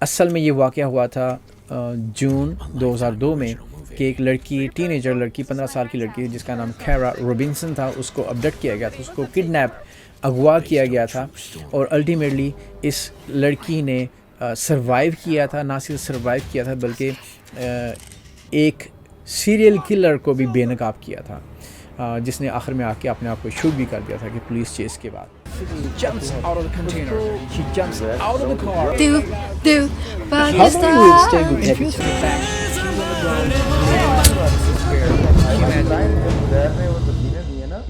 असल में ये वाक़या हुआ था जून 2002 में कि एक लड़की, टीनेजर लड़की, 15 साल की लड़की जिसका नाम कैरा रॉबिन्सन था, उसको अबडक्ट किया गया था, उसको किडनैप, अगवा किया गया था। और अल्टीमेटली इस लड़की ने सर्वाइव किया था, ना सिर्फ सर्वाइव किया था बल्कि एक सीरियल किलर को भी बेनकाब किया था, जिसने आखिर में आके अपने आप को शूट भी कर दिया था कि पुलिस चेस के बाद। She jumps out of the container. She jumps out of the car. Do, do, How long will it stay with Pakistan. you? She was back. She was on the ground.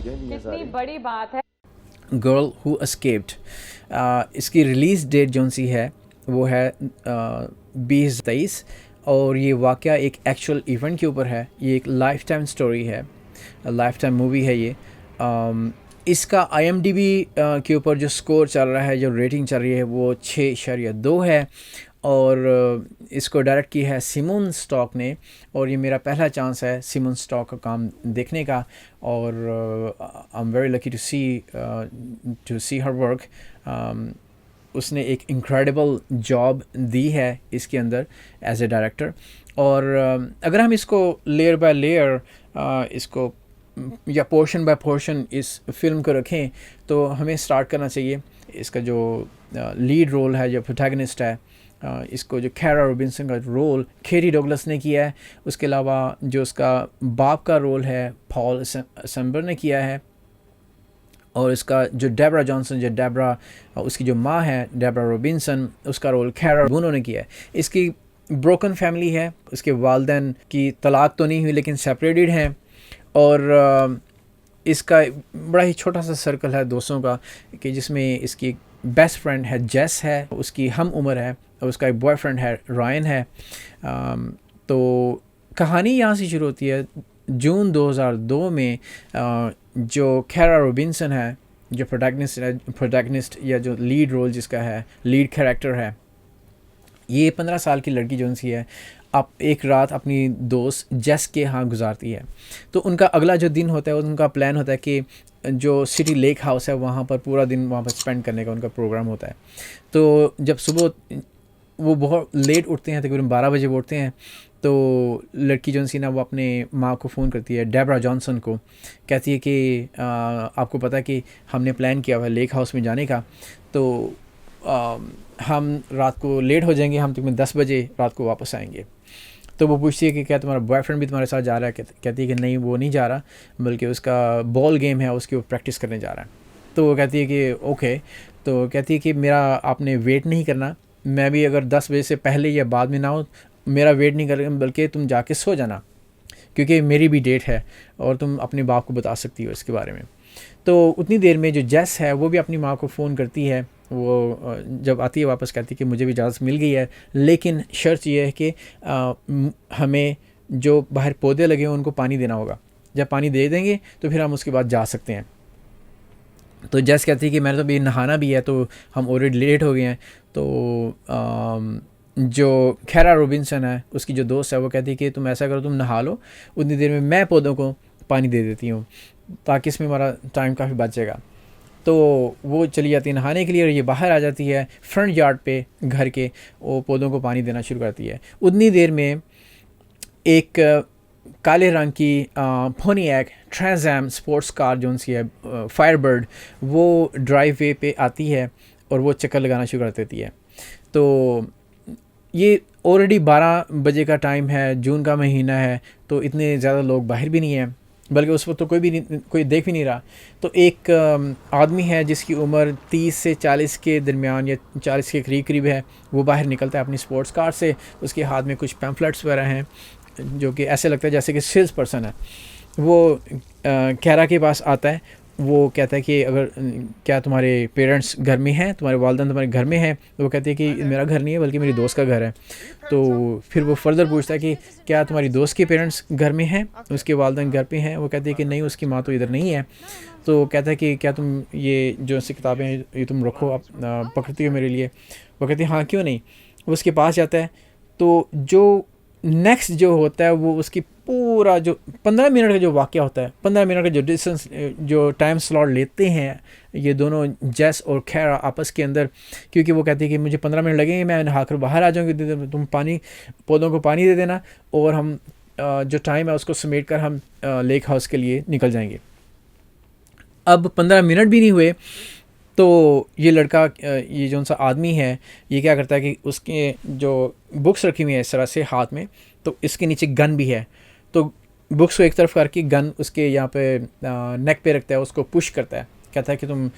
कितनी बड़ी बात है। Girl who escaped. इसकी release date जौन सी है वो है 2023, और ये वाक़या एक एक्चुअल इवेंट के ऊपर है। ये एक लाइफ टाइम स्टोरी है, लाइफ टाइम मूवी है ये। इसका IMDb के ऊपर जो स्कोर चल रहा है, जो रेटिंग चल रही है, वो 6.2 है। और इसको डायरेक्ट की है सिमोन स्टॉक ने, और ये मेरा पहला चांस है सिमोन स्टॉक का काम देखने का। और I am very lucky to see her work. उसने एक इनक्रेडिबल जॉब दी है इसके अंदर एज ए डायरेक्टर। और अगर हम इसको लेयर बाय लेयर इसको या पोर्शन बाय पोर्शन इस फिल्म को रखें, तो हमें स्टार्ट करना चाहिए। इसका जो लीड रोल है, जो प्रोटैगनिस्ट है, इसको जो कैरा रॉबिन्सन का रोल केरी डगलस ने किया है। उसके अलावा जो उसका बाप का रोल है पॉल असेंबर ने किया है। और इसका जो डेबरा जॉनसन, जो डेबरा उसकी जो माँ है डेबरा रॉबिन्सन, उसका रोल कैरा बूनो ने किया है। इसकी ब्रोकन फैमिली है, उसके वालदैन की तलाक तो नहीं हुई लेकिन सेपरेटेड हैं। और इसका बड़ा ही छोटा सा सर्कल है दोस्तों का, कि जिसमें इसकी बेस्ट फ्रेंड है जेस है, उसकी हम उम्र है, और उसका एक बॉयफ्रेंड है रायन है। तो कहानी यहाँ से शुरू होती है जून 2002 में। जो कैरा रॉबिन्सन है, जो प्रोटैगनिस्ट या जो लीड रोल जिसका है, लीड कैरेक्टर है, ये 15 साल की लड़की जो सी है, आप एक रात अपनी दोस्त जेस के यहाँ गुजारती है। तो उनका अगला जो दिन होता है, उनका प्लान होता है कि जो सिटी लेक हाउस है वहाँ पर पूरा दिन वहाँ पर स्पेंड करने का उनका प्रोग्राम होता है। तो जब सुबह वो बहुत लेट उठते हैं, तकरीबन 12 बजे उठते हैं, तो लड़की जो सी ना वो अपने माँ को फ़ोन करती है, डेबरा जॉनसन को, कहती है कि आपको पता है कि हमने प्लान किया हुआ है लेक हाउस में जाने का, तो हम रात को लेट हो जाएंगे, हम तकरीबन 10 बजे रात को वापस आएंगे। तो वो पूछती है कि क्या तुम्हारा बॉयफ्रेंड भी तुम्हारे साथ जा रहा है? कहती है कि नहीं, वो नहीं जा रहा, बल्कि उसका बॉल गेम है, उसके ऊपर प्रैक्टिस करने जा रहा है। तो वो कहती है कि ओके। तो कहती है कि मेरा आपने वेट नहीं करना, मैं भी अगर 10 बजे से पहले या बाद में ना हो, मेरा वेट नहीं करेंगे, बल्कि तुम जाके सो जाना, क्योंकि मेरी भी डेट है और तुम अपने बाप को बता सकती हो इसके बारे में। तो उतनी देर में जो जेस है वो भी अपनी माँ को फ़ोन करती है। वो जब आती है वापस कहती है कि मुझे भी इजाज़त मिल गई है, लेकिन शर्त ये है कि हमें जो बाहर पौधे लगे हैं उनको पानी देना होगा। जब पानी दे देंगे तो फिर हम उसके बाद जा सकते हैं। तो जेस कहती है कि मैंने तो अभी नहाना भी है, तो हम ऑलरेडी लेट हो गए हैं। तो जो कैरा रॉबिन्सन है, उसकी जो दोस्त है, वो कहती है कि तुम ऐसा करो, तुम नहा लो, उतनी देर में मैं पौधों को पानी दे देती हूँ, ताकि इसमें हमारा टाइम काफ़ी बच जाएगा। तो वो चली जाती है नहाने के लिए, और ये बाहर आ जाती है फ्रंट यार्ड पे घर के, वो पौधों को पानी देना शुरू करती है। उतनी देर में एक काले रंग की पोनियाक ट्रांस स्पोर्ट्स कार जो सी है, फायरबर्ड, वो ड्राइववे पे आती है और वो चक्कर लगाना शुरू कर देती है। तो ये ऑलरेडी 12 बजे का टाइम है, जून का महीना है, तो इतने ज़्यादा लोग बाहर भी नहीं हैं, बल्कि उस वक्त तो कोई देख भी नहीं रहा। तो एक आदमी है जिसकी उम्र 30 से 40 के दरमियान या 40 के करीब है, वो बाहर निकलता है अपनी स्पोर्ट्स कार से। उसके हाथ में कुछ पैम्फलेट्स वगैरह हैं, जो कि ऐसे लगता है जैसे कि सेल्स पर्सन है। वो कैरा के पास आता है, वो कहता है कि अगर क्या तुम्हारे पेरेंट्स घर में हैं, तुम्हारे वालिदैन तुम्हारे घर में हैं? तो वो कहती है कि मेरा घर नहीं है, बल्कि मेरी दोस्त का घर है। तो फिर वो फर्दर पूछता है कि क्या तुम्हारी दोस्त के पेरेंट्स घर में हैं, उसके वालिदैन घर पे हैं? वो कहती है कि नहीं, उसकी माँ तो इधर नहीं है। तो कहता है कि क्या तुम ये जो सी किताबें हैं ये तुम रखो, आप पकड़ती हो मेरे लिए? वो कहती है हाँ, क्यों नहीं। वो उसके पास जाता है, तो जो नेक्स्ट जो होता है वो उसकी पूरा जो 15 मिनट का जो वाक़या होता है, 15 मिनट का जो डिस्टेंस, जो टाइम स्लॉट लेते हैं ये दोनों जेस और खैरा आपस के अंदर, क्योंकि वो कहती है कि मुझे 15 मिनट लगेंगे, मैं नहा कर बाहर आ जाऊँगी, तुम पानी, पौधों को पानी दे देना, और हम जो टाइम है उसको समेट कर हम लेक हाउस के लिए निकल जाएंगे। अब 15 मिनट भी नहीं हुए तो ये लड़का, ये जो सा आदमी है, ये क्या करता है कि उसके जो बुक्स रखी हुई है इस तरह से हाथ में, तो इसके नीचे गन भी है, तो बुक्स को एक तरफ करके गन उसके यहाँ पे नेक पे रखता है, उसको पुश करता है, कहता है कि तुम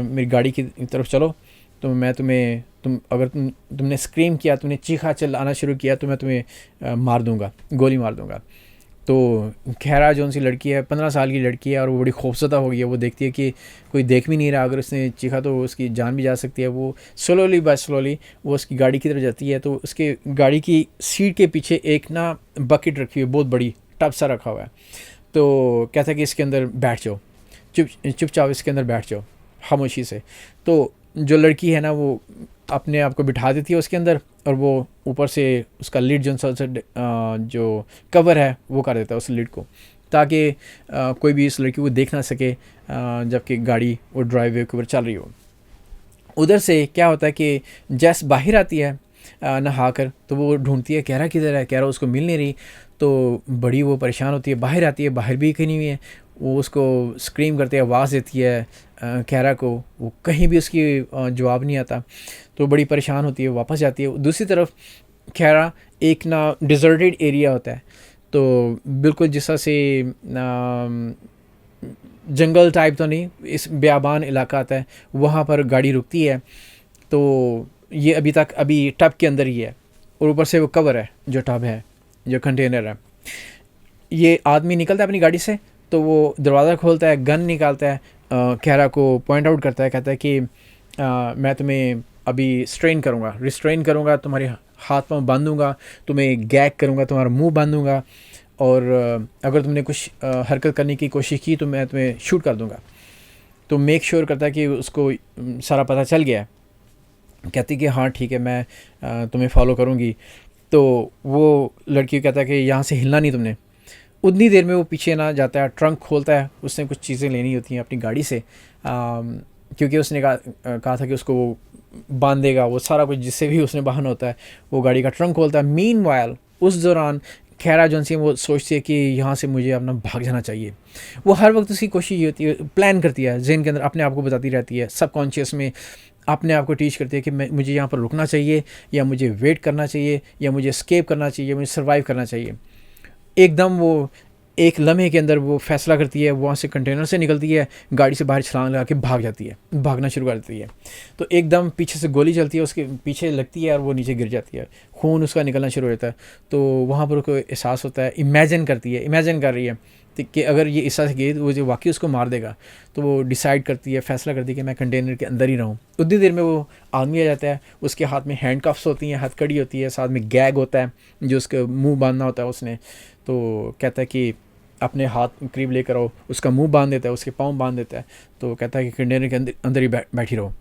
मेरी गाड़ी की तरफ चलो, तो मैं तुम्हें, अगर तुमने स्क्रीम किया, तुमने चीखा चिल्लाना शुरू किया, तो मैं तुम्हें मार दूंगा, गोली मार दूंगा। तो खैरा जो सी लड़की है, 15 साल की लड़की है, और वो बड़ी खौफज़दा हो गई है, वो देखती है कि कोई देख भी नहीं रहा, अगर उसने चीखा तो उसकी जान भी जा सकती है। वो स्लोली बाय स्लोली वो उसकी गाड़ी की तरफ जाती है, तो उसके गाड़ी की सीट के पीछे एक ना बकेट रखी हुई है, बहुत बड़ी टब सा रखा हुआ है, तो कहता है कि इसके अंदर बैठ जाओ, चुपचाप इसके अंदर बैठ जाओ खामोशी से। तो जो लड़की है ना वो अपने आप को बिठा देती है उसके अंदर, और वो ऊपर से उसका लिड जो कवर है वो कर देता है उस लिड को, ताकि कोई भी इस लड़की को देख ना सके जबकि गाड़ी वो ड्राइववे के ऊपर चल रही हो। उधर से क्या होता है कि जैस बाहर आती है नहा कर, तो वो ढूंढती है कैरा किधर है, कैरा उसको मिल नहीं रही, तो बड़ी वो परेशान होती है। बाहर आती है, बाहर भी कहीं नहीं हुई है, वो उसको स्क्रीम करते आवाज़ देती है कैरा को, वो कहीं भी उसकी जवाब नहीं आता, तो बड़ी परेशान होती है, वापस जाती है। दूसरी तरफ कैरा एक ना डिजर्टेड एरिया होता है, तो बिल्कुल जिस तरह से जंगल टाइप तो नहीं, इस बेआबान इलाका आता है, वहाँ पर गाड़ी रुकती है। तो ये अभी टब के अंदर ही है, और ऊपर से वो कवर है, जो टब है, जो कंटेनर है। ये आदमी निकलता है अपनी गाड़ी से, तो वो दरवाज़ा खोलता है, गन निकालता है, कैरा को पॉइंट आउट करता है, कहता है कि मैं तुम्हें अभी रिस्ट्रेन करूँगा, तुम्हारे हाथ पाँव बांधूंगा, तुम्हें गैग करूँगा, तुम्हारा मुंह बांधूंगा, और अगर तुमने कुछ हरकत करने की कोशिश की तो मैं तुम्हें शूट कर दूँगा। तो मेक श्योर करता है कि उसको सारा पता चल गया है। कहती कि हाँ ठीक है, मैं तुम्हें फॉलो करूँगी। तो वो लड़की कहता है कि यहाँ से हिलना नहीं तुमने। उतनी देर में वो पीछे ना जाता है, ट्रंक खोलता है, उसने कुछ चीज़ें लेनी होती हैं अपनी गाड़ी से, क्योंकि उसने कहा था कि उसको वो बांधेगा, वो सारा कुछ जिससे भी उसने बहाना होता है, वो गाड़ी का ट्रंक खोलता है। मीनवाइल उस दौरान खैरा जॉनसी वो सोचती है कि यहाँ से मुझे अपना भाग जाना चाहिए। वो हर वक्त उसकी कोशिश ये होती है, प्लान करती है ज़हन के अंदर, अपने आप को बताती रहती है, सबकॉन्शियस में अपने आप को टीच करती है कि मुझे यहाँ पर रुकना चाहिए, या मुझे वेट करना चाहिए, या मुझे एस्केप करना चाहिए, मुझे सर्वाइव करना चाहिए। एकदम वो एक लम्हे के अंदर वो फैसला करती है, वहाँ से कंटेनर से निकलती है, गाड़ी से बाहर छलांग लगा के भाग जाती है, भागना शुरू कर देती है। तो एकदम पीछे से गोली चलती है, उसके पीछे लगती है और वो नीचे गिर जाती है, खून उसका निकलना शुरू हो जाता है। तो वहाँ पर उसको एहसास होता है, इमेजिन कर रही है कि अगर ये इस तरह से गई तो वो जो वाकई उसको मार देगा। तो वो डिसाइड करती है, फैसला करती है कि मैं कंटेनर के अंदर ही रहूँ। उतनी देर में वो आदमी आ जाता है, उसके हाथ में हैंडकफ्स होती हैं, हथकड़ी होती है, साथ में गैग होता है जो उसके मुँह बांधना होता है उसने। तो कहता है कि अपने हाथ करीब लेकर आओ, उसका मुंह बांध देता है, उसके पाँव बांध देता है। तो कहता है कि कंटेनर के अंदर ही बैठी रहो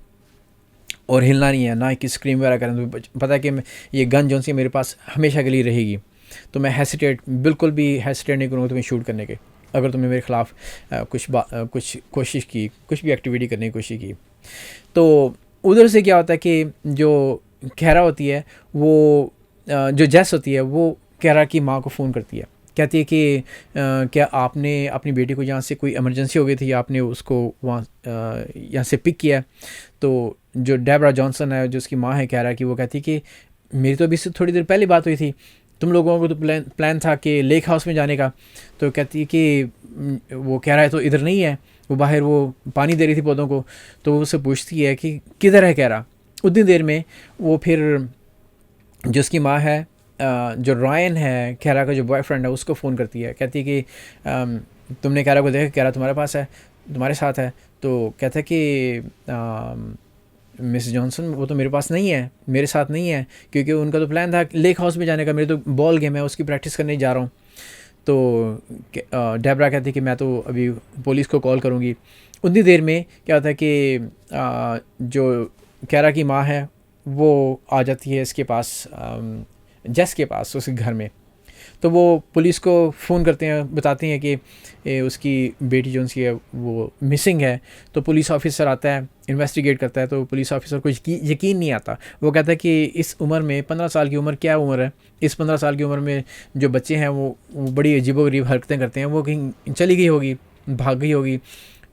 और हिलना नहीं है, ना कि स्क्रीम वगैरह करना। तो पता है कि ये गन जो सी मेरे पास हमेशा के लिए रहेगी, तो मैं बिल्कुल भी हेसिटेट नहीं करूँगा तुम्हें शूट करने के, अगर तुमने मेरे ख़िलाफ़ कुछ कोशिश की, कुछ भी एक्टिविटी करने की कोशिश की। तो उधर से क्या होता है कि जो खैरा होती है, वो जो जेस होती है, वो खैरा की माँ को फ़ोन करती है, कहती है कि क्या आपने अपनी बेटी को यहाँ से कोई इमरजेंसी हो गई थी, आपने उसको वहाँ यहाँ से पिक किया। तो जो डेबरा जॉनसन है, जो उसकी माँ है कैरा की, वो कहती है कि मेरी तो अभी से थोड़ी देर पहले बात हुई थी, तुम लोगों को तो प्लान था कि लेक हाउस में जाने का। तो कहती है कि वो कह रहा है तो इधर नहीं है, वो बाहर वो पानी दे रही थी पौधों को। तो वो उससे पूछती है कि किधर है कैरा। उतनी देर में वो फिर जो उसकी माँ है, जो रॉयन है कैरा का जो बॉयफ्रेंड है, उसको फ़ोन करती है, कहती है कि तुमने कैरा को देखा, कैरा तुम्हारे पास है, तुम्हारे साथ है। तो कहता है कि मिस जॉनसन वो तो मेरे पास नहीं है, मेरे साथ नहीं है, क्योंकि उनका तो प्लान था लेक हाउस में जाने का, मेरे तो बॉल गेम है, उसकी प्रैक्टिस करने जा रहा हूँ। तो डेबरा कहती है कि मैं तो अभी पुलिस को कॉल करूँगी। उतनी देर में क्या होता है कि जो कैरा की माँ है वो आ जाती है इसके पास, जेस के पास, उसके घर में। तो वो पुलिस को फ़ोन करते हैं, बताते हैं कि उसकी बेटी जो सी है वो मिसिंग है। तो पुलिस ऑफिसर आता है, इन्वेस्टिगेट करता है। तो पुलिस ऑफिसर को यकीन नहीं आता। वो कहता है कि इस उम्र में 15 साल की उम्र क्या उम्र है, इस 15 साल की उम्र में जो बच्चे हैं वो बड़ी अजीबोगरीब हरकतें करते हैं। वो कहीं चली गई होगी, भाग गई होगी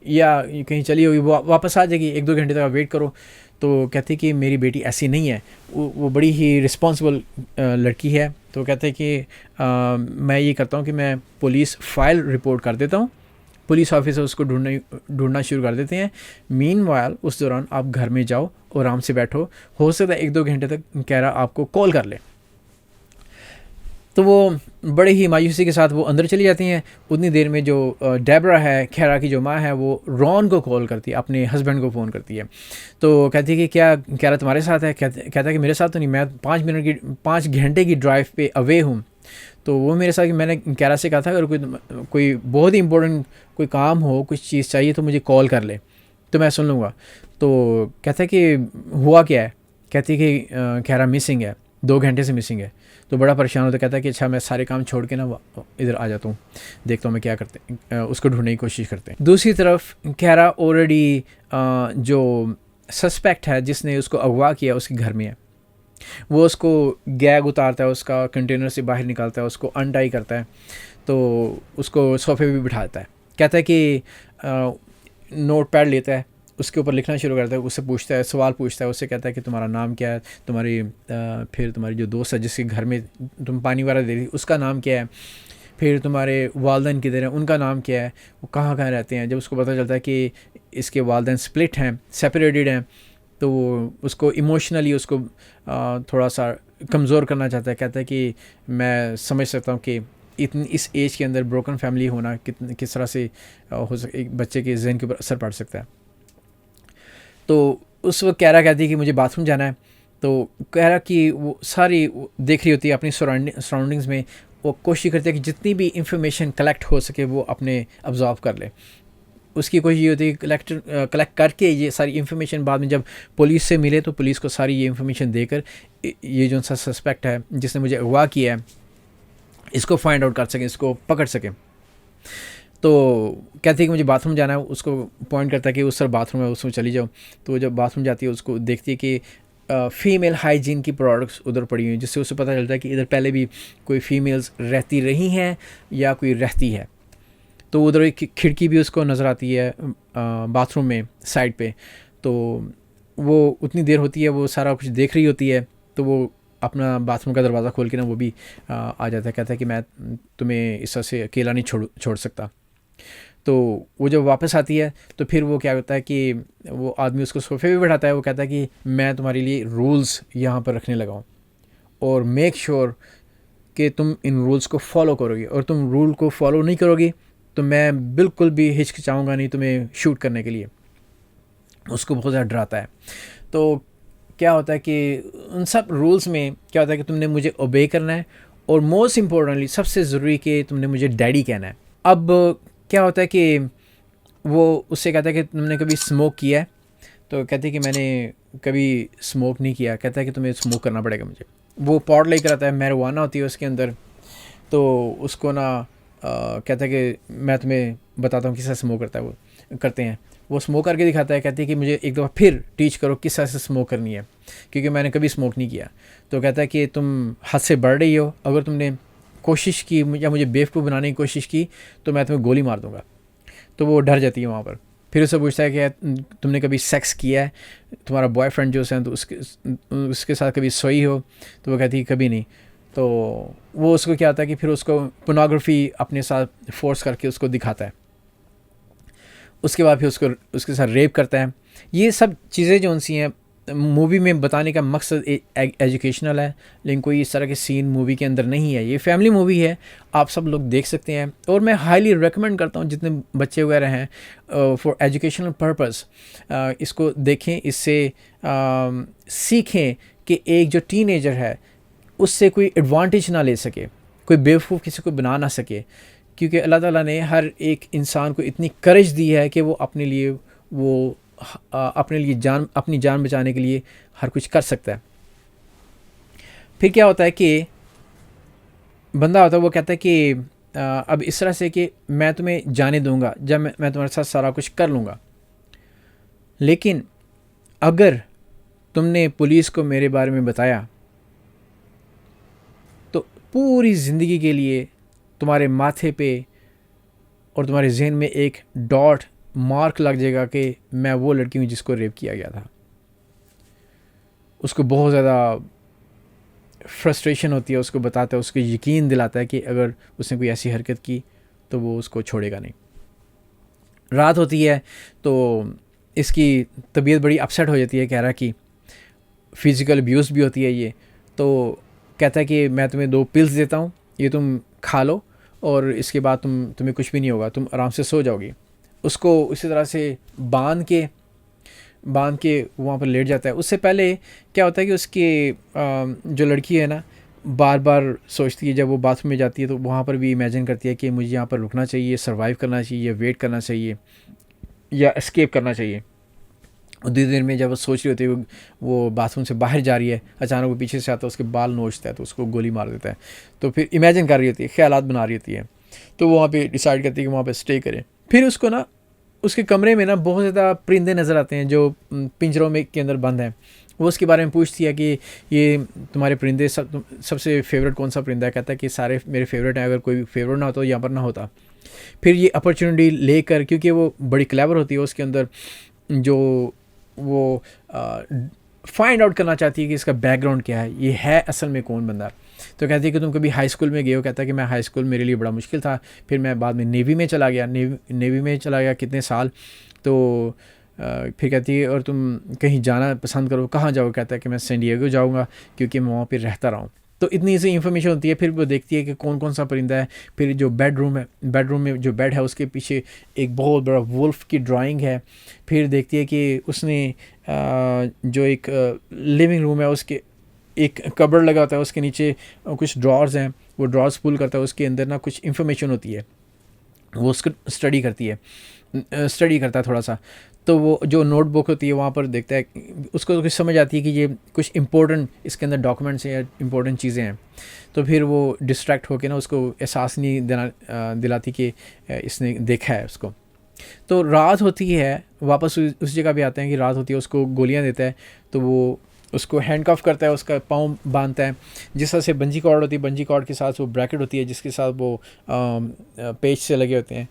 या कहीं चली होगी, वो वापस आ जाएगी, 1-2 घंटे तक आप वेट करो। तो कहते कि मेरी बेटी ऐसी नहीं है, वो बड़ी ही रिस्पॉन्सिबल लड़की है। तो कहते हैं कि मैं ये करता हूँ कि मैं पुलिस फाइल रिपोर्ट कर देता हूँ। पुलिस ऑफिसर उसको ढूंढना शुरू कर देते हैं। मीनवाइल उस दौरान आप घर में जाओ और आराम से बैठो, हो सकता है 1-2 घंटे तक कैरा आपको कॉल कर ले। तो वो बड़े ही मायूसी के साथ वो अंदर चली जाती हैं। उतनी देर में जो डेबरा है, कैरा की जो माँ है, वो रॉन को कॉल करती है, अपने हस्बैंड को फ़ोन करती है। तो कहती है कि क्या कैरा तुम्हारे साथ है? कहता है कि मेरे साथ तो नहीं, मैं 5 घंटे की ड्राइव पे अवे हूँ। तो वो मेरे साथ, मैंने कैरा से कहा था अगर कोई बहुत ही इंपॉर्टेंट कोई काम हो, कुछ चीज़ चाहिए तो मुझे कॉल कर ले, तो मैं सुन लूँगा। तो कहता है कि हुआ क्या है? कहती है कि कैरा मिसिंग है, 2 घंटे से मिसिंग है। तो बड़ा परेशान होता, कहता है कि अच्छा मैं सारे काम छोड़ के ना इधर आ जाता हूँ, देखता हूँ मैं क्या करते हैं, उसको ढूंढने की कोशिश करते हैं। दूसरी तरफ कैरा ऑलरेडी जो सस्पेक्ट है जिसने उसको अगवा किया उसके घर में है। वो उसको गैग उतारता है, उसका कंटेनर से बाहर निकालता है, उसको अनटाई करता है, तो उसको सोफे पे बिठाता है। कहता है कि नोट पैड लेता है, उसके ऊपर लिखना शुरू करता है, उससे पूछता है, सवाल पूछता है, उससे कहता है कि तुम्हारा नाम क्या है, फिर तुम्हारी जो दोस्त है जिसके घर में तुम पानी वगैरह दे रही उसका नाम क्या है, फिर तुम्हारे वालदैन किधर हैं, उनका नाम क्या है, वो कहाँ कहाँ रहते हैं। जब उसको पता चलता है कि इसके वालदैन स्प्लिट हैं, सेपरेटेड हैं, तो उसको इमोशनली उसको थोड़ा सा कमज़ोर करना चाहता है। कहता है कि मैं समझ सकता हूँ कि इस एज के अंदर ब्रोकन फैमिली होना किस तरह से हो सके, एक बच्चे के जहन के ऊपर असर पड़ सकता है। तो उस वक्त कैरा कहती है कि मुझे बाथरूम जाना है। तो कैरा की वो सारी देख रही होती है अपनी सराउंडिंग्स में, वो कोशिश करती है कि जितनी भी इंफॉर्मेशन कलेक्ट हो सके वो अपने ऑब्जर्व कर ले। उसकी कोशिश ये होती है कलेक्ट करके ये सारी इन्फॉर्मेशन बाद में जब पुलिस से मिले तो पुलिस को सारी ये इन्फॉर्मेशन देकर ये जो सा सस्पेक्ट है जिसने मुझे अगवा किया है इसको फाइंड आउट कर सकें, इसको पकड़ सकें। तो कहती है कि मुझे बाथरूम जाना है, उसको पॉइंट करता है कि उस तरफ बाथरूम है, उसमें चली जाओ। तो जब बाथरूम जाती है उसको देखती है कि फ़ीमेल हाइजीन की प्रोडक्ट्स उधर पड़ी हुई हैं, जिससे उसे पता चलता है कि इधर पहले भी कोई फ़ीमेल्स रहती रही हैं या कोई रहती है। तो उधर एक खिड़की भी उसको नज़र आती है बाथरूम में साइड पे। तो वो उतनी देर होती है, वो सारा कुछ देख रही होती है, तो वो अपना बाथरूम का दरवाज़ा खोल के ना वो भी आ जाता है। कहता है कि मैं तुम्हें इस तरह से अकेला नहीं छोड़ सकता। तो वो जब वापस आती है तो फिर वो क्या होता है कि वो आदमी उसको सोफे पे बैठाता है। वो कहता है कि मैं तुम्हारे लिए रूल्स यहाँ पर रखने लगा हूँ और मेक श्योर कि तुम इन रूल्स को फॉलो करोगे, और तुम रूल को फॉलो नहीं करोगी तो मैं बिल्कुल भी हिचकिचाऊँगा नहीं तुम्हें शूट करने के लिए। उसको बहुत ज़्यादा डराता है। तो क्या होता है कि उन सब रूल्स में क्या होता है कि तुमने मुझे ओबे करना है, और मोस्ट इम्पोर्टेंटली सबसे ज़रूरी कि तुमने मुझे डैडी कहना है। अब क्या होता है कि वो उससे कहता है कि तुमने कभी स्मोक किया है? तो कहती है कि मैंने कभी स्मोक नहीं किया। कहता है कि तुम्हें स्मोक करना पड़ेगा मुझे। वो पॉट लेकर आता है, मैरिजुआना होती है उसके अंदर। तो उसको ना कहता है कि मैं तुम्हें बताता हूँ किस तरह स्मोक करते हैं। वो स्मोक करके दिखाता है। कहती है कि मुझे एक दफ़ा फिर टीच करो किस तरह से स्मोक करनी है, क्योंकि मैंने कभी स्मोक नहीं किया। तो कहता है कि तुम हद से बढ़ रही हो, अगर तुमने कोशिश की या मुझे बेवकूफ़ बनाने की कोशिश की तो मैं तुम्हें गोली मार दूँगा। तो वो डर जाती है वहाँ पर। फिर उससे पूछता है कि तुमने कभी सेक्स किया है, तुम्हारा बॉयफ्रेंड जो है तो उसके साथ कभी सोई हो? तो वो कहती है कभी नहीं। तो वो उसको क्या होता है कि फिर उसको पोर्नोग्राफी अपने साथ फोर्स करके उसको दिखाता है। उसके बाद फिर उसके साथ रेप करता है। ये सब चीज़ें जो उनसी हैं मूवी में बताने का मकसद एजुकेशनल है, लेकिन कोई इस तरह के सीन मूवी के अंदर नहीं है। ये फैमिली मूवी है, आप सब लोग देख सकते हैं, और मैं हाईली रेकमेंड करता हूँ जितने बच्चे वगैरह हैं फॉर एजुकेशनल पर्पस इसको देखें। इससे सीखें कि एक जो टीनेजर है उससे कोई एडवांटेज ना ले सके, कोई बेवकूफ़ किसी को बना ना सके, क्योंकि अल्लाह ताला ने हर एक इंसान को इतनी करेज दी है कि वो अपने लिए अपनी जान बचाने के लिए हर कुछ कर सकता है। फिर क्या होता है कि बंदा होता है वो कहता है कि अब इस तरह से कि मैं तुम्हें जाने दूंगा जब मैं तुम्हारे साथ सारा कुछ कर लूँगा, लेकिन अगर तुमने पुलिस को मेरे बारे में बताया तो पूरी ज़िंदगी के लिए तुम्हारे माथे पे और तुम्हारे जहन में एक डॉट मार्क लग जाएगा कि मैं वो लड़की हूँ जिसको रेप किया गया था। उसको बहुत ज़्यादा फ्रस्ट्रेशन होती है, उसको बताता है, उसको यकीन दिलाता है कि अगर उसने कोई ऐसी हरकत की तो वो उसको छोड़ेगा नहीं। रात होती है तो इसकी तबीयत बड़ी अपसेट हो जाती है, कह रहा कि फ़िज़िकल अब्यूज़ भी होती है ये। तो कहता है कि मैं तुम्हें 2 पिल्स देता हूँ, ये तुम खा लो और इसके बाद तुम्हें कुछ भी नहीं होगा, तुम आराम से सो जाओगी। उसको उसी तरह से बांध के वहाँ पर लेट जाता है। उससे पहले क्या होता है कि उसकी जो लड़की है ना, बार बार सोचती है, जब वो बाथरूम में जाती है तो वहाँ पर भी इमेजिन करती है कि मुझे यहाँ पर रुकना चाहिए, सर्वाइव करना चाहिए, वेट करना चाहिए या एस्केप करना चाहिए। और धीरे धीरे में जब वो सोच रही होती है, वो बाथरूम से बाहर जा रही है, अचानक वो पीछे से आता है, उसके बाल नोचता है तो उसको गोली मार देता है। तो फिर इमेजिन कर रही होती है, ख्यालात बना रही होती है, तो वो वहाँ पे डिसाइड करती है कि वहाँ पे स्टे करे। फिर उसको ना उसके कमरे में ना बहुत ज़्यादा परिंदे नज़र आते हैं जो पिंजरों में के अंदर बंद हैं। वो उसके बारे में पूछती है कि ये तुम्हारे परिंदे सबसे फेवरेट कौन सा परिंदा है। कहता है कि सारे मेरे फेवरेट हैं, अगर कोई फेवरेट ना हो तो यहाँ पर ना होता। फिर ये अपॉर्चुनिटी लेकर, क्योंकि वो बड़ी क्लेवर होती है, उसके अंदर जो वो फाइंड आउट करना चाहती है कि इसका बैकग्राउंड क्या है, ये है असल में कौन बंदा। तो कहती है कि तुम कभी हाई स्कूल में गए हो। कहता है कि मैं हाई स्कूल मेरे लिए बड़ा मुश्किल था, फिर मैं बाद में नेवी में चला गया। नेवी में चला गया कितने साल। तो फिर कहती है और तुम कहीं जाना पसंद करो, कहाँ जाओ। कहता है कि मैं सैन डिएगो जाऊँगा क्योंकि मैं वहाँ पर रहता रहा हूँ। तो इतनी सी इन्फॉर्मेशन होती है। फिर वो देखती है कि कौन कौन सा परिंदा है। फिर जो बेडरूम है, बेडरूम में जो बेड है उसके पीछे एक बहुत बड़ा वुल्फ की ड्राइंग है। फिर देखती है कि उसने जो एक लिविंग रूम है उसके एक कबर्ड लगा होता है, उसके नीचे कुछ ड्रॉर्स हैं, वो ड्रॉर्स पुल करता है, उसके अंदर ना कुछ इन्फॉर्मेशन होती है, वो उसको स्टडी करता है थोड़ा सा। तो वो जो नोटबुक होती है वहाँ पर देखता है, उसको कुछ समझ आती है कि ये कुछ इंपॉर्टेंट इसके अंदर डॉक्यूमेंट्स हैं या इंपॉर्टेंट चीज़ें हैं। तो फिर वो डिस्ट्रैक्ट होकर ना उसको एहसास नहीं दिलाती कि इसने देखा है उसको। तो रात होती है, वापस उस जगह भी आते हैं कि रात होती है, उसको गोलियां देता है। तो वो उसको हैंडकफ करता है, उसका पाँव बांधता है, जिस तरह से बंजी कॉर्ड होती है, बंजी कॉर्ड के साथ वो ब्रैकेट होती है जिसके साथ वो पेच से लगे होते हैं,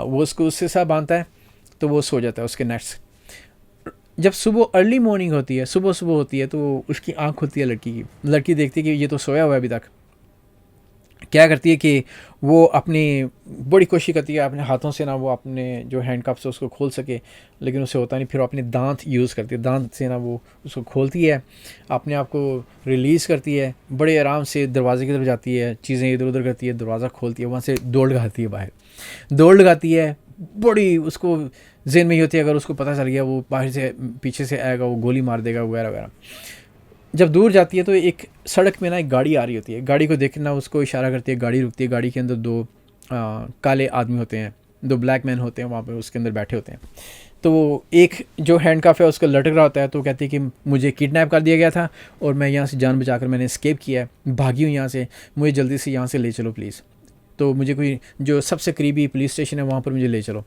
वो उसको उसके साथ बांधता है। तो वो सो जाता है उसके नेक्स्ट। जब सुबह अर्ली मॉर्निंग होती है, सुबह होती है, तो उसकी आँख खुलती है लड़की की। लड़की देखती है कि ये तो सोया हुआ है अभी तक। क्या करती है कि वो अपनी बड़ी कोशिश करती है अपने हाथों से ना वो अपने जो हैंडकफ से उसको खोल सके, लेकिन उससे होता नहीं। फिर वो अपने दांत यूज़ करती है, दांत से ना वो उसको खोलती है, अपने आप को रिलीज़ करती है, बड़े आराम से दरवाजे की तरफ जाती है, चीज़ें इधर उधर करती है, दरवाज़ा खोलती है, वहाँ से दौड़ लगाती है बाहर, दौड़ लगाती है। बड़ी उसको जेन में ही होती है, अगर उसको पता चल गया वो बाहर से पीछे से आएगा, वो गोली मार देगा वगैरह वगैरह। जब दूर जाती है तो एक सड़क में ना एक गाड़ी आ रही होती है, गाड़ी को देखना उसको इशारा करती है, गाड़ी रुकती है। गाड़ी के अंदर 2 काले आदमी होते हैं, 2 ब्लैक मैन होते हैं वहाँ पे उसके अंदर बैठे होते हैं। तो वो एक जो हैंडकफ है उसको लटक रहा होता है। तो कहती है कि मुझे किडनैप कर दिया गया था और मैं यहाँ से जान बचाकर मैंने एस्केप किया है, भागी हूँ यहाँ से, मुझे जल्दी से यहाँ से ले चलो प्लीज़। तो मुझे कोई जो सबसे करीबी पुलिस स्टेशन है वहाँ पर मुझे ले चलो।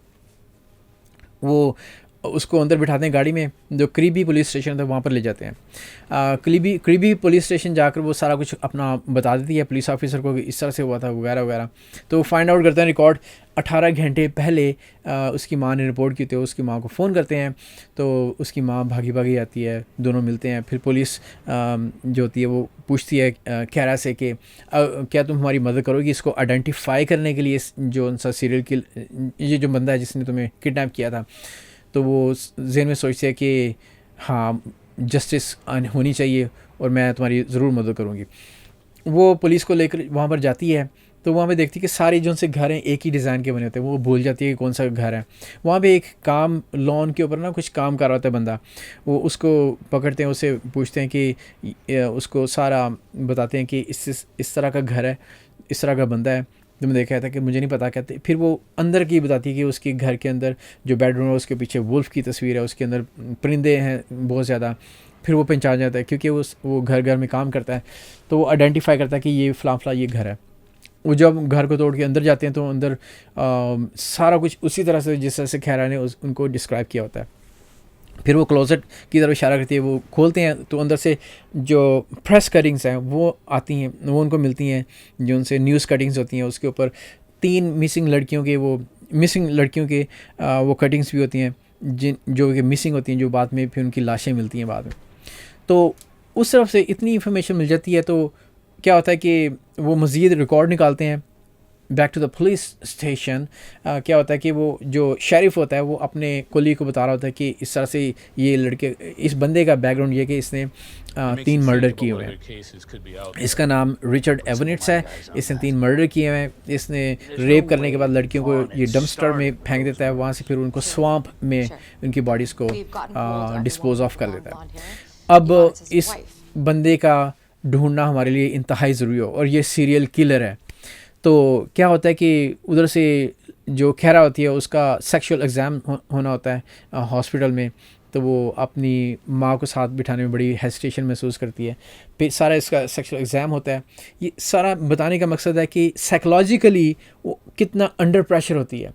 वो उसको अंदर बिठाते हैं गाड़ी में, जो करीबी पुलिस स्टेशन था वहाँ पर ले जाते हैं। करीबी पुलिस स्टेशन जाकर वो सारा कुछ अपना बता देती है पुलिस ऑफिसर को कि इस तरह से हुआ था वगैरह वगैरह। तो फाइंड आउट करते हैं रिकॉर्ड 18 घंटे पहले उसकी माँ ने रिपोर्ट की। तो उसकी माँ को फ़ोन करते हैं, तो उसकी माँ भागी भागी आती है, दोनों मिलते हैं। फिर पुलिस जो होती है वो पूछती है कैरा से कि क्या तुम हमारी मदद करोगी इसको आइडेंटिफाई करने के लिए, जो उनसा सीरियल किल ये जो बंदा है जिसने तुम्हें किडनैप किया था। तो वो ज़हन में सोचते हैं कि हाँ जस्टिस होनी चाहिए और मैं तुम्हारी ज़रूर मदद करूँगी। वो पुलिस को लेकर वहाँ पर जाती है, तो वहाँ पे देखती है कि सारे जो उनसे घर हैं एक ही डिज़ाइन के बने होते हैं। वो भूल जाती है कि कौन सा घर है। वहाँ पे एक काम लॉन के ऊपर ना कुछ काम कर रहा होता है बंदा, वो उसको पकड़ते हैं, उससे पूछते हैं कि उसको सारा बताते हैं कि इस तरह का घर है, इस तरह का बंदा है, तुमने देखा था कि मुझे नहीं पता कहते। फिर वो अंदर की बताती है कि उसके घर के अंदर जो बेडरूम है उसके पीछे वुल्फ की तस्वीर है, उसके अंदर परिंदे हैं बहुत ज़्यादा। फिर वो पहचान जाता है क्योंकि वो घर घर में काम करता है, तो वो आइडेंटिफाई करता है कि ये फ़लाँ ये घर है। वो जब घर को तोड़ के अंदर जाते हैं तो अंदर सारा कुछ उसी तरह से जिस तरह से खैरा ने उनको डिस्क्राइब किया होता है। फिर वो क्लोजेट की तरफ इशारा करती है, वो खोलते हैं तो अंदर से जो प्रेस कटिंग्स हैं वो आती हैं, वो उनको मिलती हैं, जो उनसे न्यूज़ कटिंग्स होती हैं। उसके ऊपर 3 मिसिंग लड़कियों के वो कटिंग्स भी होती हैं जो कि मिसिंग होती हैं, जो बाद में फिर उनकी लाशें मिलती हैं बाद में। तो उस तरफ से इतनी इन्फॉर्मेशन मिल जाती है। तो क्या होता है कि वो मज़ीद रिकॉर्ड निकालते हैं back to the police station. क्या होता है कि वो जो शेरिफ होता है वो अपने कोली को बता रहा होता है कि इस तरह से ये लड़के, इस बंदे का बैकग्राउंड ये कि इसने 3 मर्डर किए हुए हैं। इसका नाम रिचर्ड एवनिट्स है। इसने 3 मर्डर किए हुए हैं। इसने रेप करने के बाद लड़कियों को ये डंपस्टर में फेंक देता है, वहाँ से फिर उनको स्वाम्प में उनकी बॉडीज़ को डिस्पोज ऑफ कर देता है। अब इस बंदे का ढूंढना हमारे लिए इंतहाई ज़रूरी हो, और ये सीरियल किलर है। तो क्या होता है कि उधर से जो खैरा होती है उसका सेक्सुअल एग्ज़ाम होना होता है हॉस्पिटल में। तो वो अपनी माँ को साथ बिठाने में बड़ी हेजिटेशन महसूस करती है। फिर सारा इसका सेक्सुअल एग्ज़ाम होता है। ये सारा बताने का मकसद है कि साइकोलॉजिकली वो कितना अंडर प्रेशर होती है।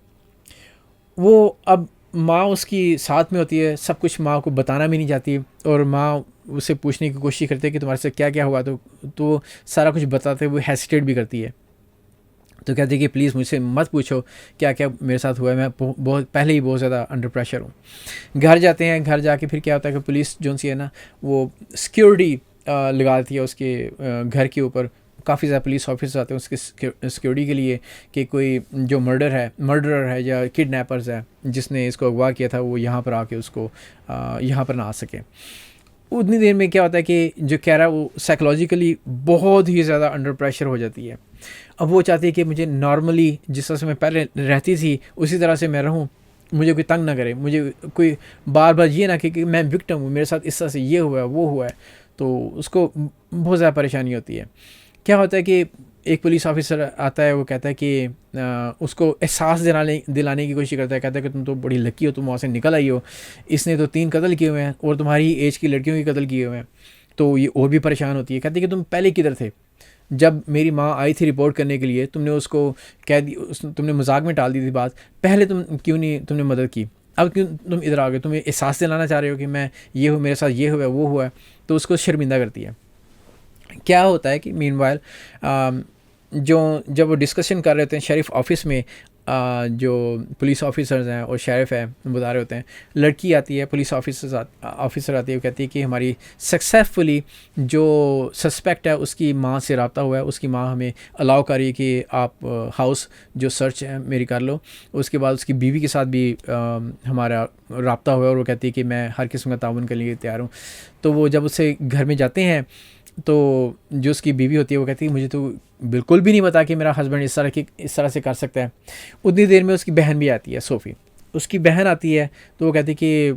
वो अब माँ उसकी साथ में होती है, सब कुछ माँ को बताना भी नहीं चाहती, और माँ उसे पूछने की कोशिश करती है कि तुम्हारे साथ क्या क्या हुआ। तो सारा कुछ बताते हुए हेजिटेट भी करती है। तो कहती है कि प्लीज़ मुझसे मत पूछो क्या क्या मेरे साथ हुआ है, मैं बहुत पहले ही बहुत ज़्यादा अंडर प्रेशर हूँ। घर जाते हैं, घर जाके फिर क्या होता है कि पुलिस जो सी है ना वो सिक्योरिटी लगाती है उसके घर के ऊपर। काफ़ी ज़्यादा पुलिस ऑफिसर आते हैं उसके सिक्योरिटी के लिए कि कोई जो मर्डरर है या किडनैपर्स है जिसने इसको अगवा किया था वो यहाँ पर आके उसको यहाँ पर ना आ सके। उतनी देर में क्या होता है कि जो कह रहा है वो साइकोलॉजिकली बहुत ही ज़्यादा अंडर प्रेशर हो जाती है। अब वो चाहती है कि मुझे नॉर्मली जिस तरह से मैं पहले रहती थी उसी तरह से मैं रहूं, मुझे कोई तंग ना करे, मुझे कोई बार बार ये ना कि मैं विक्टिम हूँ, मेरे साथ इस तरह से ये हुआ है वो हुआ है। तो उसको बहुत ज़्यादा परेशानी होती है। क्या होता है कि एक पुलिस ऑफिसर आता है, वो कहता है कि उसको एहसास दिलाने की कोशिश करता है। कहता है कि तुम तो बड़ी लकी हो, तुम वहाँ से निकल आई हो, इसने तो 3 कत्ल किए हुए हैं और तुम्हारी एज की लड़कियों के कत्ल किए हुए हैं। तो ये और भी परेशान होती है। कहती है कि तुम पहले किधर थे? जब मेरी माँ आई थी रिपोर्ट करने के लिए तुमने उसको कह दी, तुमने मजाक में टाल दी थी बात, पहले तुम क्यों नहीं तुमने मदद की, अब क्यों तुम इधर आ गए? तुम्हें एहसास दिलाना चाह रहे हो कि मैं ये हूँ, मेरे साथ ये हुआ वो हुआ है। तो उसको शर्मिंदा करती है। क्या होता है कि मीनवाइल जब वो डिस्कशन कर रहे होते हैं शेरिफ ऑफिस में, जो पुलिस ऑफिसर्स हैं और शेरिफ है बता रहे होते हैं, लड़की आती है, पुलिस ऑफिसर आती है, वो कहती है कि हमारी सक्सेसफुली जो सस्पेक्ट है उसकी माँ से रब्ता हुआ है, उसकी माँ हमें अलाउ कर रही है कि आप हाउस जो सर्च है मेरी कर लो। उसके बाद उसकी बीवी के साथ भी हमारा रब्ता हुआ है और वो कहती है कि मैं हर किस्म का ताउन करने के लिए तैयार हूँ। तो वो जब उससे घर में जाते हैं तो जो उसकी बीवी होती है वो कहती है मुझे तो बिल्कुल भी नहीं पता कि मेरा हस्बैंड इस तरह से कर सकता है। उतनी देर में उसकी बहन भी आती है, सोफ़ी उसकी बहन आती है। तो वो कहती है कि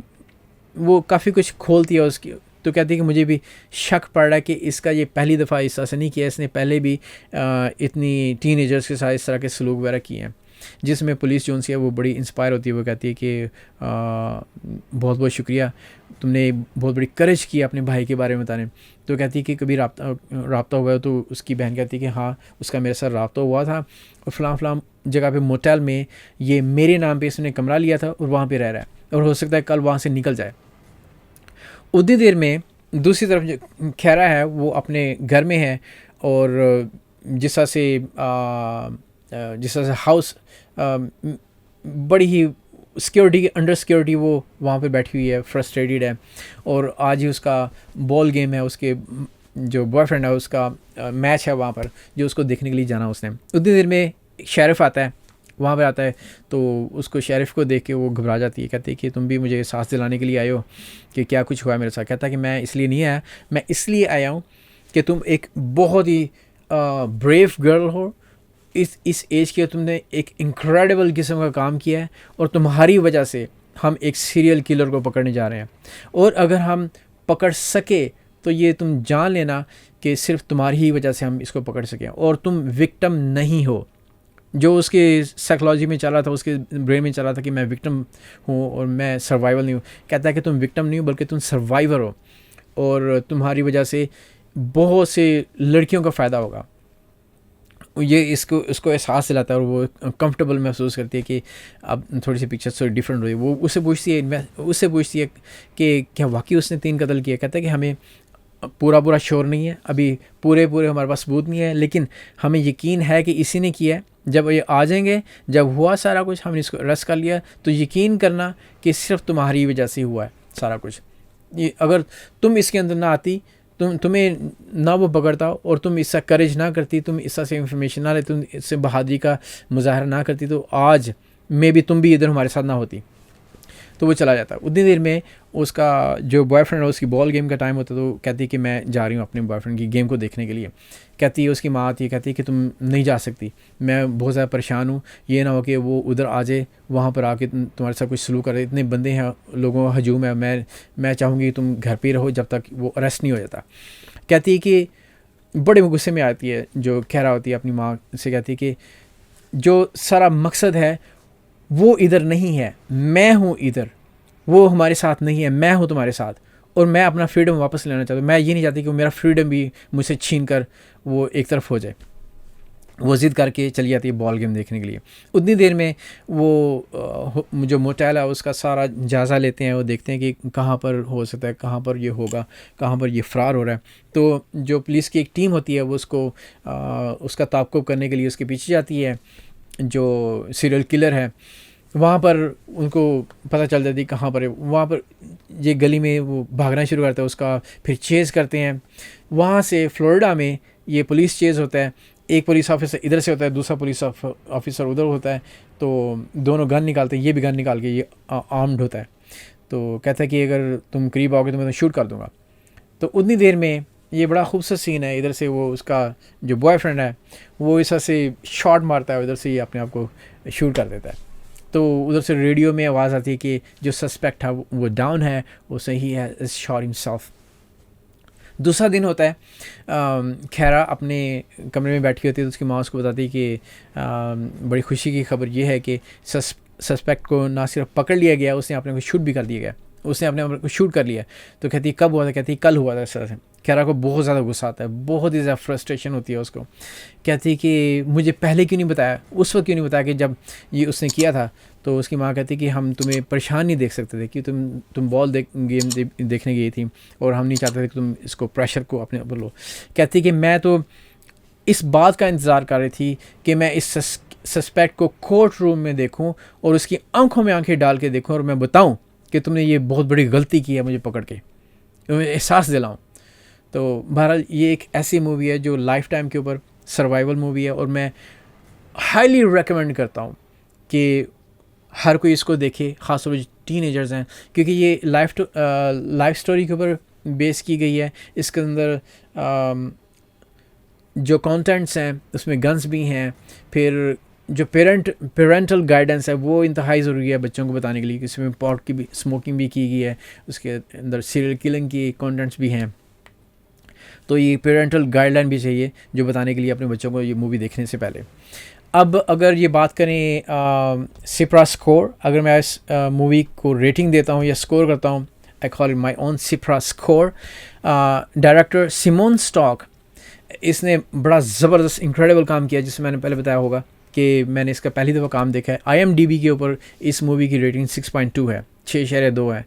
वो काफ़ी कुछ खोलती है उसकी। तो कहती है कि मुझे भी शक पड़ रहा है कि इसका ये पहली दफ़ा इस तरह से नहीं किया, इसने पहले भी इतनी टीनेजर्स के साथ इस तरह के सलूक वगैरह किए हैं। जिसमें पुलिस जो है वो बड़ी इंस्पायर होती है। वो कहती है कि बहुत बहुत शुक्रिया, तुमने बहुत बड़ी करेज की अपने भाई के बारे में बताने। तो कहती है कि कभी रब्ता हुआ है? तो उसकी बहन कहती है कि हाँ उसका मेरे साथ रब्ता हुआ था और फ़लाँ जगह पे मोटेल में ये मेरे नाम पे इसने कमरा लिया था और वहाँ पे रह रहा है और हो सकता है कल वहाँ से निकल जाए। उतनी देर में दूसरी तरफ जो खैरा है वो अपने घर में है और जिस तरह से हाउस बड़ी ही सिक्योरिटी के अंडर सिक्योरिटी वो वहाँ पे बैठी हुई है, फ्रस्ट्रेटेड है। और आज ही उसका बॉल गेम है, उसके जो बॉयफ्रेंड है उसका मैच है वहाँ पर, जो उसको देखने के लिए जाना उसने। उतनी देर में शेरिफ आता है, वहाँ पे आता है। तो उसको शेरिफ को देख के वो घबरा जाती है, कहती है कि तुम भी मुझे सांस दिलाने के लिए आए हो कि क्या कुछ हुआ मेरे साथ। कहता है कि मैं इसलिए नहीं आया, मैं इसलिए आया हूँ कि तुम एक बहुत ही ब्रेव गर्ल हो, इस एज के तुमने एक इनक्रेडिबल किस्म का काम किया है और तुम्हारी वजह से हम एक सीरियल किलर को पकड़ने जा रहे हैं। और अगर हम पकड़ सके तो ये तुम जान लेना कि सिर्फ तुम्हारी ही वजह से हम इसको पकड़ सकें और तुम विक्टिम नहीं हो। जो उसके साइकोलॉजी में चला था, उसके ब्रेन में चला था कि मैं विक्टिम हूँ और मैं सर्वाइवल नहीं हूँ। कहता है कि तुम विक्टिम नहीं हो बल्कि तुम सर्वाइवर हो और तुम्हारी वजह से बहुत से लड़कियों का फ़ायदा होगा। ये इसको उसको एहसास दिलाता है और वो कंफर्टेबल महसूस करती है कि अब थोड़ी सी पिक्चर थोड़ी डिफरेंट हुई। वो उससे पूछती है कि क्या वाकई उसने 3 कत्ल किए। कहता है कि हमें पूरा श्योर नहीं है, अभी पूरे हमारे पास सबूत नहीं है, लेकिन हमें यकीन है कि इसी ने किया है। जब ये आ जाएंगे, जब हुआ सारा कुछ, हमने इसको अरेस्ट कर लिया, तो यकीन करना कि सिर्फ तुम्हारी वजह से हुआ है सारा कुछ। ये अगर तुम इसके अंदर ना आती, तुम्हें ना वो पकड़ता और तुम इसका करेज ना करती, तुम इसका से इंफॉर्मेशन ना लेती, तुम इससे बहादुरी का मुजाहरा ना करती, तो आज मे भी तुम भी इधर हमारे साथ ना होती। तो वो चला जाता है। उतनी देर में उसका जो बॉयफ्रेंड है, उसकी बॉल गेम का टाइम होता है, तो कहती है कि मैं जा रही हूँ अपने बॉयफ्रेंड की गेम को देखने के लिए। कहती है, उसकी माँ आती है, कहती है कि तुम नहीं जा सकती, मैं बहुत ज़्यादा परेशान हूँ, ये ना हो कि वो उधर आ जाए, वहाँ पर आके तुम्हारे साथ कुछ सलूक करे, इतने बंदे हैं, लोगों का हजूम है, मैं चाहूँगी कि तुम घर पर रहो जब तक वो अरेस्ट नहीं हो जाता। कहती है कि बड़े गुस्से में आती है, जो कह रहा होती है अपनी माँ से, कहती है कि जो सारा मकसद है वो इधर नहीं है, मैं हूँ इधर, वो हमारे साथ नहीं है, मैं हूँ तुम्हारे साथ, और मैं अपना फ्रीडम वापस लेना चाहता हूँ। मैं ये नहीं चाहती कि मेरा फ्रीडम भी मुझसे छीन कर वो एक तरफ हो जाए। वो ज़िद करके चली जाती है बॉल गेम देखने के लिए। उतनी देर में वो जो मोटेल है उसका सारा जायज़ा लेते हैं, वो देखते हैं कि कहाँ पर हो सकता है, कहाँ पर ये होगा, कहाँ पर ये फ़रार हो रहा है। तो जो पुलिस की एक टीम होती है वो उसको उसका ताक़ुब करने के लिए उसके पीछे जाती है। जो सीरियल किलर है वहाँ पर उनको पता चल जाती है कहाँ पर है। वहाँ पर ये गली में वो भागना शुरू करता है, उसका फिर चेज़ करते हैं। वहाँ से फ्लोरिडा में ये पुलिस चेज़ होता है, एक पुलिस ऑफिसर इधर से होता है, दूसरा पुलिस ऑफिसर उधर होता है। तो दोनों गन निकालते हैं, ये भी गन निकाल के, ये आर्म्ड होता है। तो कहता है कि अगर तुम करीब आओगे तो मैं तुम्हें शूट कर दूँगा। तो उतनी देर में ये बड़ा खूबसूरत सीन है, इधर से वो उसका जो बॉयफ्रेंड है वो इस से शॉट मारता है, उधर से ये अपने आप को शूट कर देता है। तो उधर से रेडियो में आवाज़ आती है कि जो सस्पेक्ट है वो डाउन है, वो सही है, शॉट हिमसेल्फ। दूसरा दिन होता है, खैरा अपने कमरे में बैठी होती है, तो उसकी माँ उसको बताती है कि बड़ी खुशी की खबर ये है कि सस्पेक्ट को ना सिर्फ पकड़ लिया गया, उसने अपने को शूट भी कर दिया गया, उसने अपने आप को शूट कर लिया। तो कहती है कब हुआ था, कहती है कल हुआ था। इस तरह से खैरा को बहुत ज़्यादा गुस्सा आता है, बहुत ही ज़्यादा फ्रस्ट्रेशन होती है उसको। कहती है कि मुझे पहले क्यों नहीं बताया, उस वक्त क्यों नहीं बताया कि जब ये उसने किया था। तो उसकी माँ कहती है कि हम तुम्हें परेशान नहीं देख सकते थे, कि तुम बॉल गेम देखने गई थी और हम नहीं चाहते थे कि तुम इसको प्रेशर को अपने ऊपर लो। कहती है कि मैं तो इस बात का इंतज़ार कर रही थी कि मैं इस सस्पेक्ट को कोर्ट रूम में देखूं और उसकी आंखों में आंखें डाल के देखूं और मैं बताऊं कि तुमने ये बहुत बड़ी गलती की है मुझे पकड़ के, तुम्हें एहसास दिलाऊं। तो बहरहाल ये एक ऐसी मूवी है जो लाइफ टाइम के ऊपर सर्वाइवल मूवी है, और मैं हाईली रेकमेंड करता हूँ कि हर कोई इसको देखे, ख़ासतौर पर टीनेजर्स हैं, क्योंकि ये लाइफ स्टोरी के ऊपर बेस की गई है। इसके अंदर जो कंटेंट्स हैं उसमें गन्स भी हैं, फिर जो पेरेंटल गाइडेंस है वो इंतहाई ज़रूरी है बच्चों को बताने के लिए, इसमें पॉट की भी स्मोकिंग भी की गई है, उसके अंदर सीरियल किलिंग की कंटेंट्स भी हैं। तो ये पेरेंटल गाइडलाइन भी चाहिए जो बताने के लिए अपने बच्चों को ये मूवी देखने से पहले। अब अगर ये बात करें सिप्रा स्कोर, अगर मैं इस मूवी को रेटिंग देता हूँ या स्कोर करता हूँ, I call it my own सिप्रा स्कोर। डायरेक्टर सिमोन स्टॉक, इसने बड़ा ज़बरदस्त इनक्रेडिबल काम किया, जिससे मैंने पहले बताया होगा कि मैंने इसका पहली दफ़ा काम देखा है। IMDb के ऊपर इस मूवी की रेटिंग 6.2 है, 6.2 है।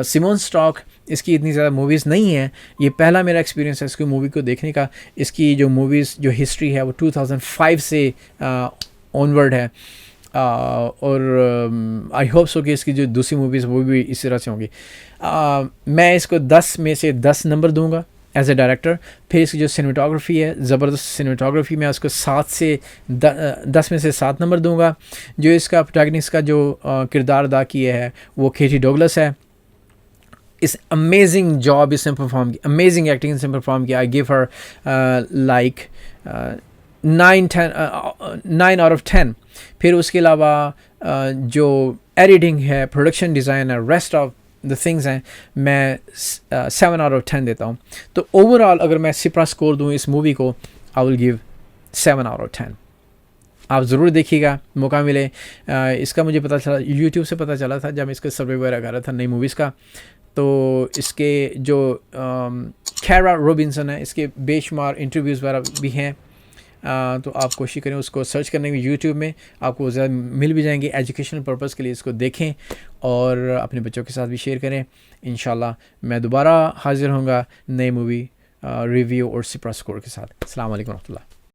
सिमोन स्टॉक, इसकी इतनी ज़्यादा मूवीज़ नहीं हैं, ये पहला मेरा एक्सपीरियंस है इसकी मूवी को देखने का। इसकी जो मूवीज़ जो हिस्ट्री है वो 2005 से ऑनवर्ड है, और आई होप सो कि इसकी जो दूसरी मूवीज़ वो भी इस तरह से होंगी। मैं इसको 10 में से 10 नंबर दूंगा एज ए डायरेक्टर। फिर इसकी जो सिनेमेटोग्राफी है, ज़बरदस्त सिनेमेटोग्राफी, मैं उसको 10 में से 7 नंबर दूंगा। जो इसका प्रोटैगनिस्ट का जो किरदार अदा किया है वो केटी डोगलस है। इस अमेजिंग जॉब इसने परफॉर्म की, अमेजिंग एक्टिंग इसने परफॉर्म किया। I give her like 9 out of 10। फिर उसके अलावा जो एडिटिंग है, प्रोडक्शन डिज़ाइन है, रेस्ट ऑफ द थिंग्स हैं, मैं 7 आउट ऑफ 10 देता हूँ। तो ओवरऑल अगर मैं सिप्रा स्कोर दूँ इस मूवी को, I will give 7 out of 10। आप ज़रूर देखिएगा, मौका मिले। इसका मुझे पता चला, यूट्यूब से पता चला था जब इसका सर्वे वगैरह कर रहा था नई मूवीज़ का। तो इसके जो कैरा रॉबिन्सन है, इसके बेशुमार इंटरव्यूज़ वगैरह भी हैं, तो आप कोशिश करें उसको सर्च करने में यूट्यूब में, आपको ज़्यादा मिल भी जाएंगे। एजुकेशनल पर्पज़ के लिए इसको देखें और अपने बच्चों के साथ भी शेयर करें। इंशाल्लाह मैं दोबारा हाजिर होऊंगा नई मूवी रिव्यू और सुपर स्कोर के साथ। अस्सलाम वालेकुम रहमतुल्लाह।